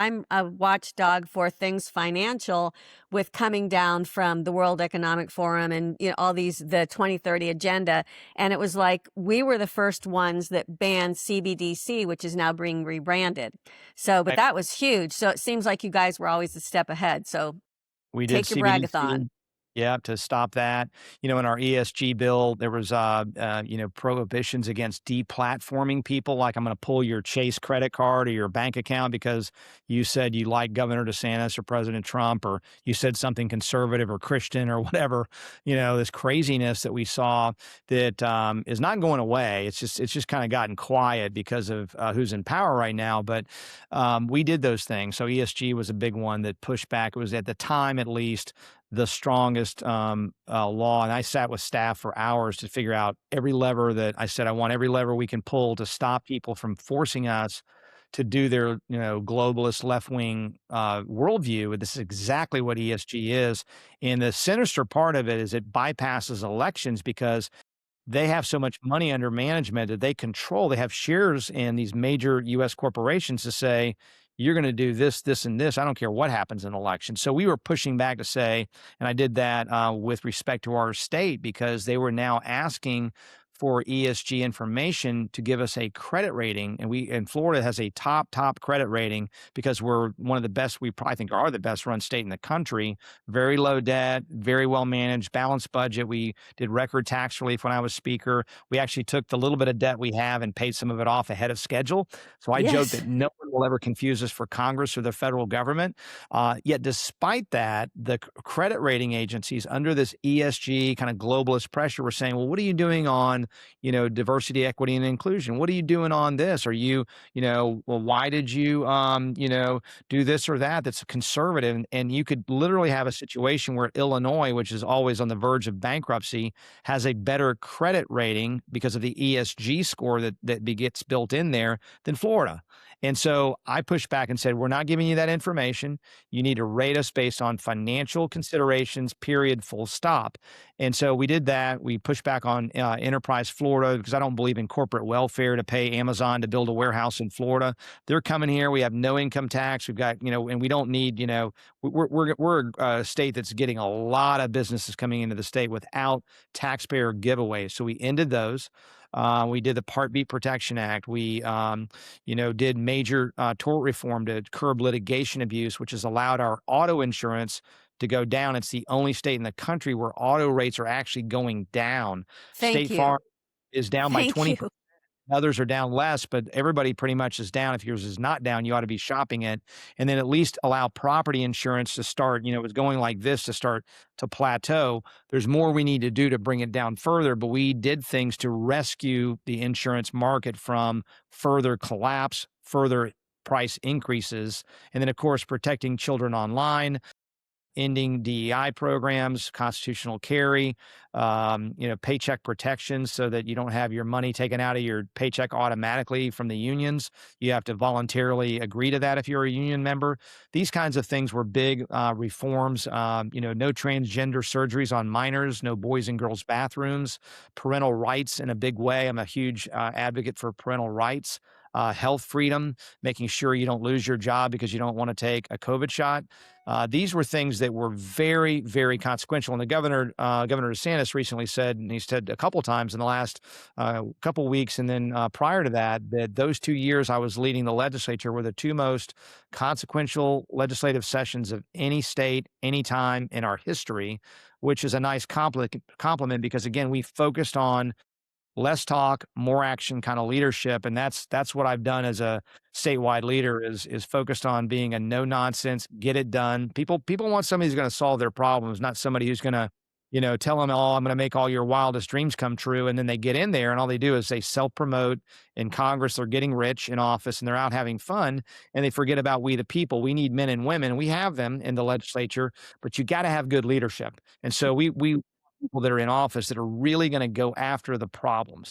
I'm a watchdog for things financial with coming down from the World Economic Forum and all the 2030 agenda. And it was like we were the first ones that banned CBDC, which is now being rebranded. So, but that was huge. So it seems like you guys were always a step ahead. So We did take your CBDC. bragathon. Yeah, to stop that. In our ESG bill, there was, prohibitions against deplatforming people. Like, I'm going to pull your Chase credit card or your bank account because you said you like Governor DeSantis or President Trump, or you said something conservative or Christian or whatever. This craziness that we saw that is not going away. It's just kind of gotten quiet because of who's in power right now. But we did those things. So ESG was a big one that pushed back. It was at the time, at least, the strongest law. And I sat with staff for hours to figure out every lever that I said, I want every lever we can pull to stop people from forcing us to do their, globalist left wing worldview. And this is exactly what ESG is. And the sinister part of it is it bypasses elections because they have so much money under management that they control. They have shares in these major U.S. corporations to say, you're going to do this, this, and this. I don't care what happens in elections. So we were pushing back to say, and I did that with respect to our state because they were now asking for ESG information to give us a credit rating. And Florida has a top credit rating because we're one of the best, we probably think are the best run state in the country. Very low debt, very well managed, balanced budget. We did record tax relief when I was speaker. We actually took the little bit of debt we have and paid some of it off ahead of schedule. So I joke Yes. that no one will ever confuse us for Congress or the federal government. Yet despite that, the credit rating agencies under this ESG kind of globalist pressure were saying, well, what are you doing on diversity, equity, and inclusion? What are you doing on this? Are you, well, why did you, do this or that? That's conservative. And you could literally have a situation where Illinois, which is always on the verge of bankruptcy, has a better credit rating because of the ESG score that gets built in there than Florida. And so I pushed back and said, we're not giving you that information. You need to rate us based on financial considerations, period, full stop. And so we did that. We pushed back on Enterprise Florida because I don't believe in corporate welfare to pay Amazon to build a warehouse in Florida. They're coming here. We have no income tax. We've got, and we don't need, we're a state that's getting a lot of businesses coming into the state without taxpayer giveaways. So we ended those. We did the Part B Protection Act. We, did major tort reform to curb litigation abuse, which has allowed our auto insurance to go down. It's the only state in the country where auto rates are actually going down. Thank State Farm you. is down by Thank 20%. you. Others are down less, but everybody pretty much is down. If yours is not down, you ought to be shopping it. And then at least allow property insurance to start, it's going like this to start to plateau. There's more we need to do to bring it down further, but we did things to rescue the insurance market from further collapse, further price increases. And then, of course, protecting children online, ending DEI programs, constitutional carry, paycheck protections so that you don't have your money taken out of your paycheck automatically from the unions. You have to voluntarily agree to that if you're a union member. These kinds of things were big reforms. No transgender surgeries on minors, no boys and girls bathrooms, parental rights in a big way. I'm a huge advocate for parental rights. Health freedom, making sure you don't lose your job because you don't want to take a COVID shot. These were things that were very, very consequential. And the Governor DeSantis recently said, and he said a couple times in the last couple weeks, and then prior to that those 2 years I was leading the legislature were the two most consequential legislative sessions of any state, any time in our history, which is a nice compliment because, again, we focused on less talk, more action kind of leadership. And that's what I've done as a statewide leader is focused on being a no nonsense, get it done. People want somebody who's going to solve their problems, not somebody who's going to, tell them, oh, I'm going to make all your wildest dreams come true. And then they get in there and all they do is they self promote in Congress. They're getting rich in office and they're out having fun and they forget about we the people. We need men and women. We have them in the legislature, but you got to have good leadership. And so we people that are in office that are really going to go after the problems.